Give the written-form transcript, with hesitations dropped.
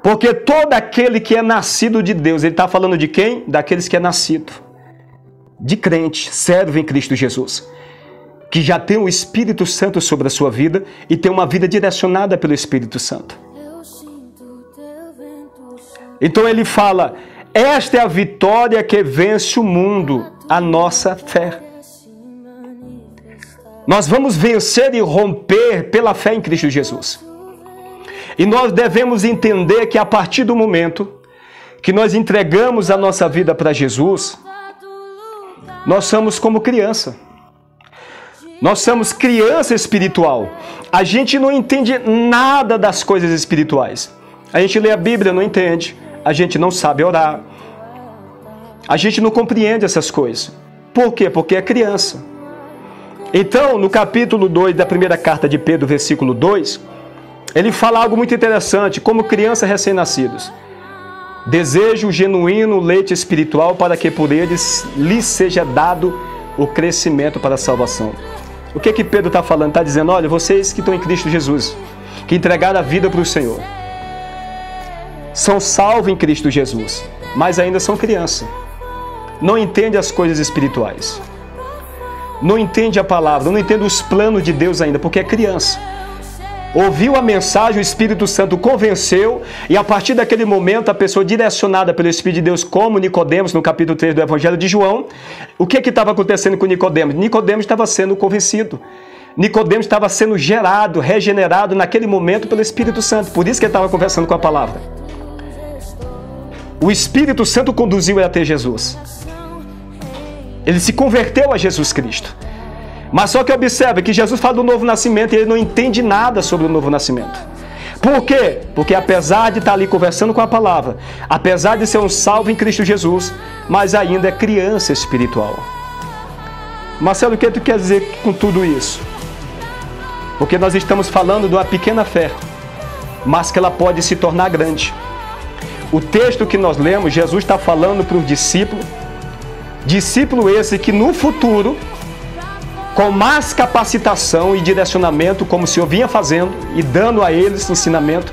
Porque todo aquele que é nascido de Deus, ele está falando de quem? Daqueles que é nascido de crente, servo em Cristo Jesus, que já tem o Espírito Santo sobre a sua vida e tem uma vida direcionada pelo Espírito Santo. Então ele fala, esta é a vitória que vence o mundo, a nossa fé. Nós vamos vencer e romper pela fé em Cristo Jesus. E nós devemos entender que a partir do momento que nós entregamos a nossa vida para Jesus, nós somos como criança. Nós somos criança espiritual. A gente não entende nada das coisas espirituais. A gente lê a Bíblia, não entende. A gente não sabe orar. A gente não compreende essas coisas. Por quê? Porque é criança. Então, no capítulo 2 da primeira carta de Pedro, versículo 2, ele fala algo muito interessante, como crianças recém-nascidos. Desejo o genuíno leite espiritual para que por eles lhes seja dado o crescimento para a salvação. O que que Pedro está falando? Está dizendo, olha, vocês que estão em Cristo Jesus, que entregaram a vida para o Senhor, são salvos em Cristo Jesus, mas ainda são crianças. Não entendem as coisas espirituais. Não entende a palavra, não entende os planos de Deus ainda, porque é criança. Ouviu a mensagem, o Espírito Santo convenceu, e a partir daquele momento a pessoa direcionada pelo Espírito de Deus, como Nicodemos, no capítulo 3 do Evangelho de João, o que estava acontecendo com Nicodemos? Nicodemos estava sendo convencido. Nicodemos estava sendo gerado, regenerado naquele momento pelo Espírito Santo. Por isso que ele estava conversando com a palavra. O Espírito Santo conduziu ele até Jesus. Ele se converteu a Jesus Cristo. Mas só que observe que Jesus fala do novo nascimento e ele não entende nada sobre o novo nascimento. Por quê? Porque apesar de estar ali conversando com a palavra, apesar de ser um salvo em Cristo Jesus, mas ainda é criança espiritual. Marcelo, o que tu quer dizer com tudo isso? Porque nós estamos falando de uma pequena fé, mas que ela pode se tornar grande. O texto que nós lemos, Jesus está falando para os discípulos, discípulo esse que no futuro, com mais capacitação e direcionamento, como o Senhor vinha fazendo e dando a eles ensinamento,